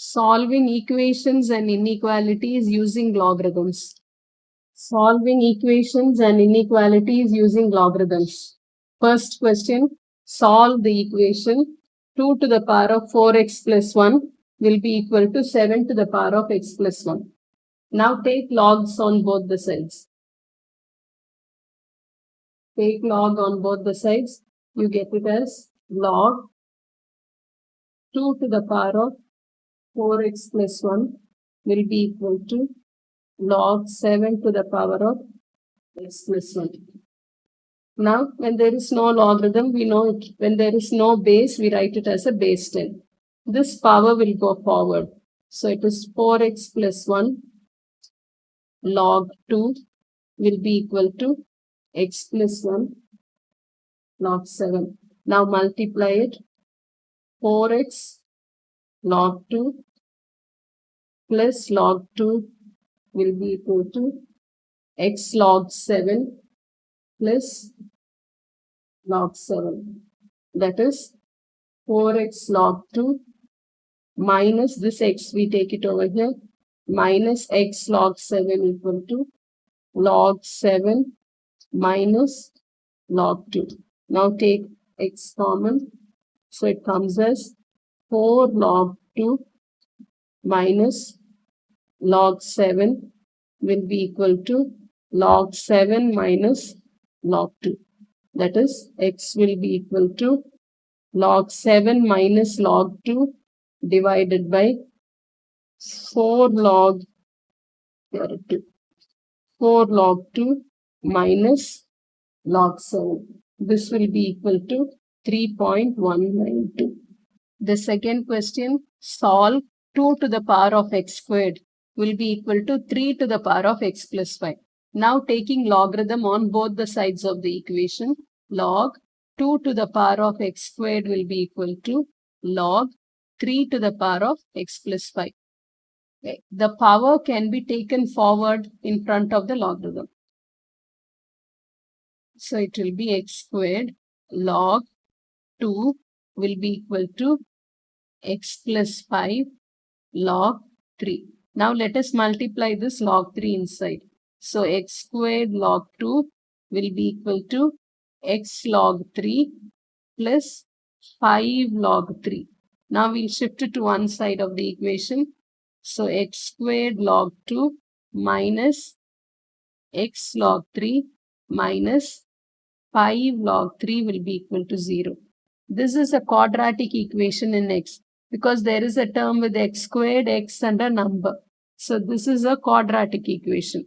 Solving equations and inequalities using logarithms. Solving equations and inequalities using logarithms. First question, solve the equation 2 to the power of 4x plus 1 will be equal to 7 to the power of x plus 1. Now take logs on both the sides. Take log on both the sides. You get it as log 2 to the power of 4x plus 1 will be equal to log 7 to the power of x plus 1. Now, when there is no logarithm, we know it. When there is no base, we write it as a base 10. This power will go forward. So it is 4x plus 1 log 2 will be equal to x plus 1 log 7. Now multiply it. 4x log 2 plus log 2 will be equal to x log 7 plus log 7. That is 4x log 2 minus this x, we take it over here, minus x log 7 equal to log 7 minus log 2. Now take x common. So it comes as 4 log 2 minus log 7 will be equal to log 7 minus log 2. That is, x will be equal to log 7 minus log 2 divided by 4 log 2. 4 log 2 minus log 7. This will be equal to 3.192. The second question, solve 2 to the power of x squared will be equal to 3 to the power of x plus 5. Now taking logarithm on both the sides of the equation, log 2 to the power of x squared will be equal to log 3 to the power of x plus 5. Okay. The power can be taken forward in front of the logarithm. So it will be x squared log 2 will be equal to x plus 5 log 3. Now let us multiply this log 3 inside. So x squared log 2 will be equal to x log 3 plus 5 log 3. Now we'll shift it to one side of the equation. So x squared log 2 minus x log 3 minus 5 log 3 will be equal to 0. This is a quadratic equation in x because there is a term with x squared, x and a number. So this is a quadratic equation.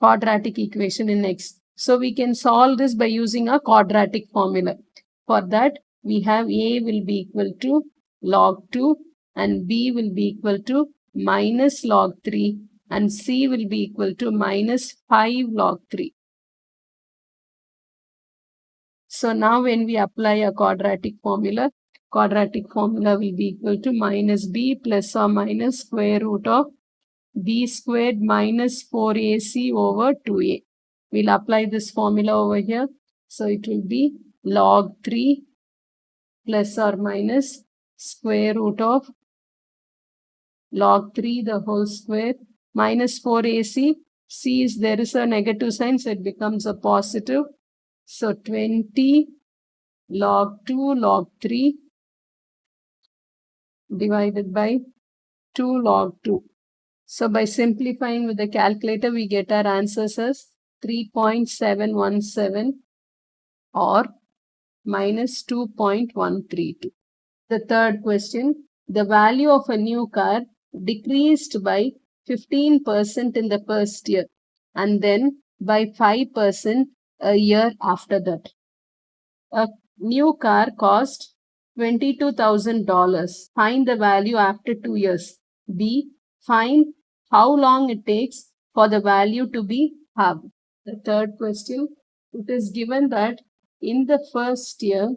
Quadratic equation in x. So we can solve this by using a quadratic formula. For that, we have a will be equal to log 2 and b will be equal to minus log 3 and c will be equal to minus 5 log 3. So now when we apply a quadratic formula will be equal to minus b plus or minus square root of b squared minus 4ac over 2a. We'll apply this formula over here. So it will be log 3 plus or minus square root of log 3 the whole square minus 4ac. C is there is a negative sign, so it becomes a positive. So 20 log 2 log 3 divided by 2 log 2. So by simplifying with the calculator, we get our answers as 3.717 or minus 2.132. The third question, the value of a new car decreased by 15% in the first year and then by 5% a year after that. A new car cost $22,000. Find the value after 2 years. B. Find how long it takes for the value to be halved. The third question, it is given that in the first year,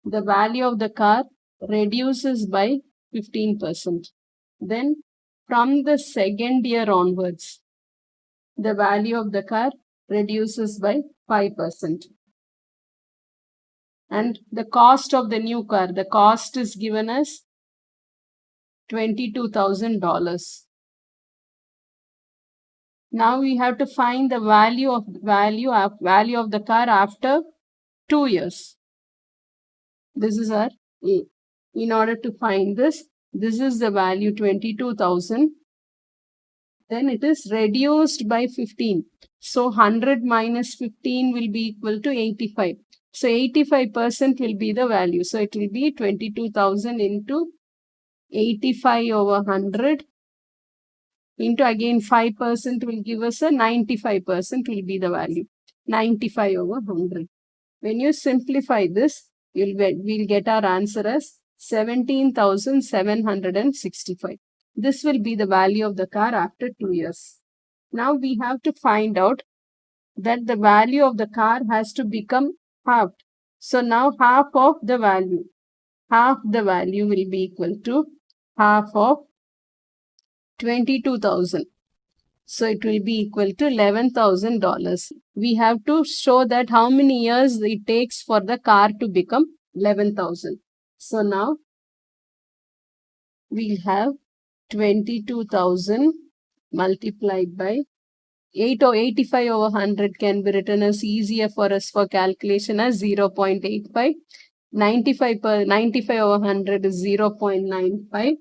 the value of the car reduces by 15%. Then from the second year onwards, the value of the car reduces by 5%. And the cost of the new car, the cost is given as $22,000. Now we have to find the value of the car after 2 years. This is our A. In order to find this is the value 22,000. Then it is reduced by 15. So 100 minus 15 will be equal to 85. So 85% will be the value. So it will be 22,000 into 85 over 100 into again 5% will give us a 95% will be the value. 95 over 100. When you simplify this, we'll get our answer as 17,765. This will be the value of the car after 2 years. Now we have to find out that the value of the car has to become half. So now half the value will be equal to half of 22,000. So it will be equal to $11,000. We have to show that how many years it takes for the car to become 11,000. So now we'll have 22,000 multiplied by 8 or 85 over 100 can be written as easier for us for calculation as 0.85. 95 over 100 is 0.95.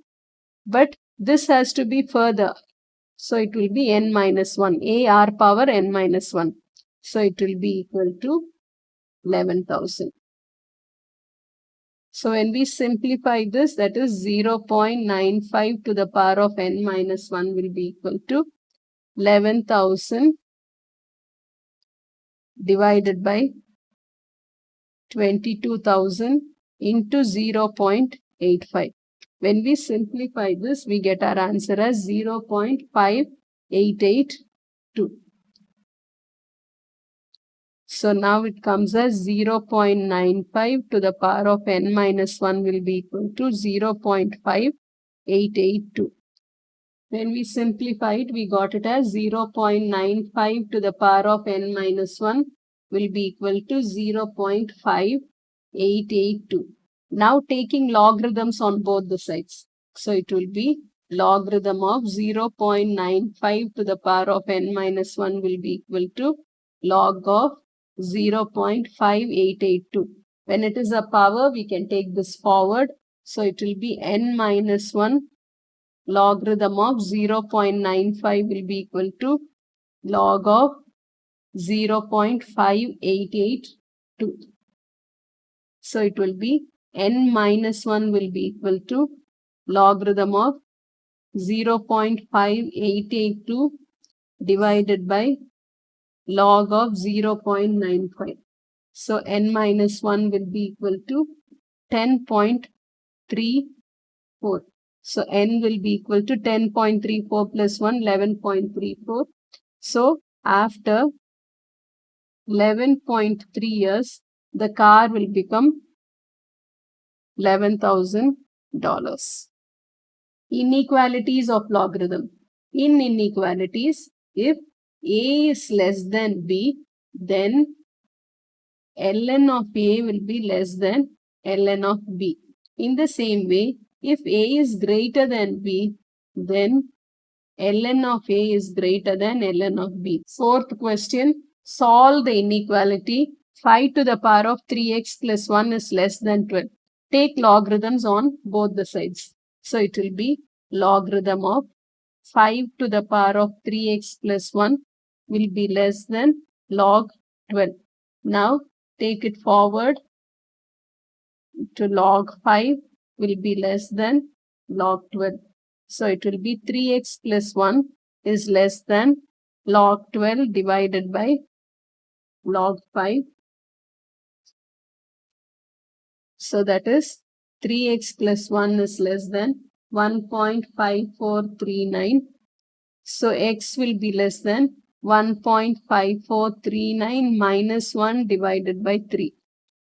But this has to be further. So it will be n minus 1. AR power n minus 1. So it will be equal to 11,000. So when we simplify this, that is 0.95 to the power of n minus 1 will be equal to 11,000 divided by 22,000 into 0.85. When we simplify this, we get our answer as 0.5882. So now it comes as 0.95 to the power of n minus 1 will be equal to 0.5882. When we simplify it, we got it as 0.95 to the power of n minus 1 will be equal to 0.5882. Now taking logarithms on both the sides. So it will be logarithm of 0.95 to the power of n minus 1 will be equal to log of 0.5882. When it is a power, we can take this forward. So it will be n minus 1 logarithm of 0.95 will be equal to log of 0.5882. So it will be n minus 1 will be equal to logarithm of 0.5882 divided by log of 0.95. So n minus 1 will be equal to 10.34. So n will be equal to 10.34 plus 1, 11.34. So after 11.3 years, the car will become $11,000. Inequalities of logarithm. In inequalities, if A is less than B, then ln of A will be less than ln of B. In the same way, if A is greater than B, then ln of A is greater than ln of B. Fourth question, solve the inequality 5 to the power of 3x plus 1 is less than 12. Take logarithms on both the sides. So it will be logarithm of 5 to the power of 3x plus 1 will be less than log 12. Now take it forward to log 5 will be less than log 12. So it will be 3x plus 1 is less than log 12 divided by log 5. So that is 3x plus 1 is less than 1.5439. So x will be less than 1.5439 minus 1 divided by 3.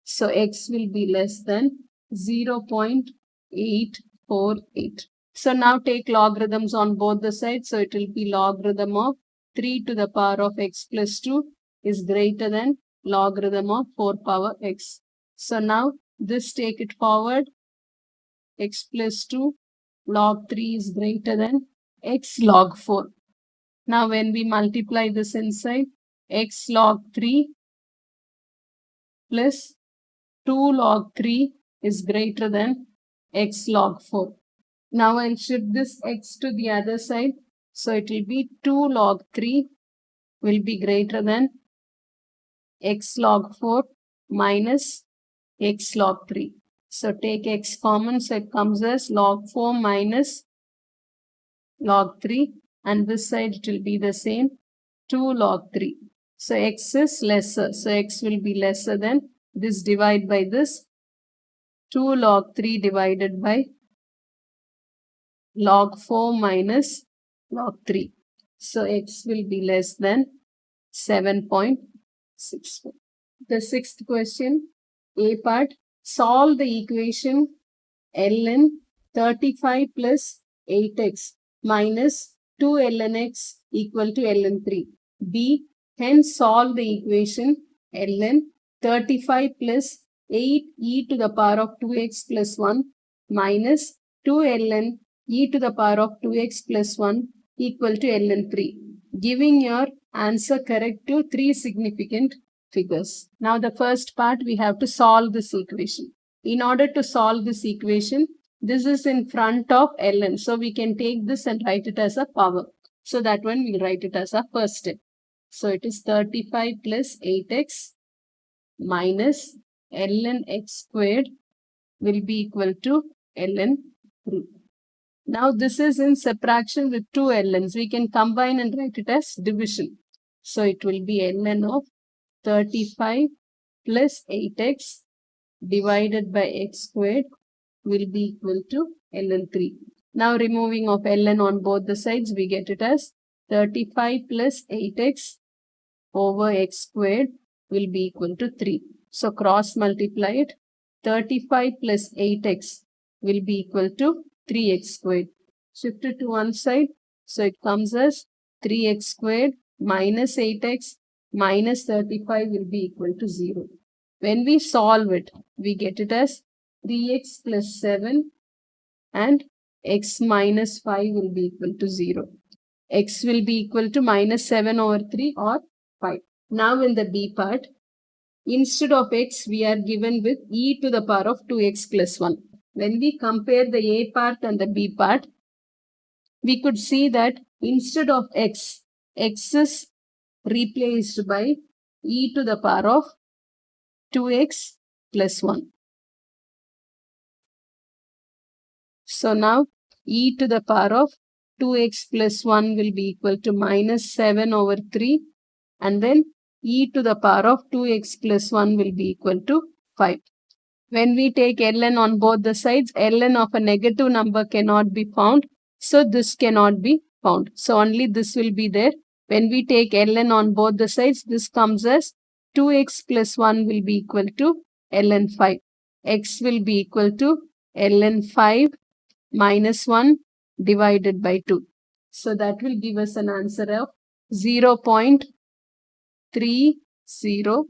So x will be less than 0.848. So now take logarithms on both the sides. So it will be logarithm of 3 to the power of x plus 2 is greater than logarithm of 4 power x. So now this take it forward. X plus 2 log 3 is greater than x log 4. Now when we multiply this inside, x log 3 plus 2 log 3 is greater than x log 4. Now I'll shift this x to the other side. So it will be 2 log 3 will be greater than x log 4 minus x log 3. So take x common, so it comes as log 4 minus log 3, and this side it will be the same, 2 log 3. So x is lesser, so x will be lesser than this, divide by this, 2 log 3 divided by log 4 minus log 3. So x will be less than 7.64. The sixth question, A part, solve the equation ln 35 plus 8x minus 2 ln x equal to ln 3. B, hence solve the equation ln 35 plus 8 e to the power of 2x plus 1 minus 2 ln e to the power of 2x plus 1 equal to ln 3, giving your answer correct to 3 significant figures. Now the first part, we have to solve this equation. In order to solve this equation, this is in front of ln. So we can take this and write it as a power. So that one we'll write it as a first step. So it is 35 plus 8x minus ln x squared will be equal to ln 3. Now this is in subtraction with 2 ln's. We can combine and write it as division. So it will be ln of 35 plus 8x divided by x squared will be equal to ln 3. Now removing of ln on both the sides, we get it as 35 plus 8x over x squared will be equal to 3. So cross multiply it. 35 plus 8x will be equal to 3x squared. Shift it to one side. So it comes as 3x squared minus 8x minus 35 will be equal to 0. When we solve it, we get it as 3x plus 7 and x minus 5 will be equal to 0. X will be equal to minus 7 over 3 or 5. Now in the B part, instead of x, we are given with e to the power of 2x plus 1. When we compare the A part and the B part, we could see that instead of x, x is replaced by e to the power of 2x plus 1. So now e to the power of 2x plus 1 will be equal to minus 7 over 3, and then e to the power of 2x plus 1 will be equal to 5. When we take ln on both the sides, ln of a negative number cannot be found. So this cannot be found. So only this will be there. When we take ln on both the sides, this comes as 2x plus 1 will be equal to ln 5. X will be equal to ln 5 minus 1 divided by 2. So that will give us an answer of 0.305.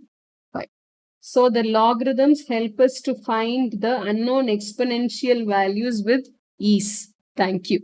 So the logarithms help us to find the unknown exponential values with ease. Thank you.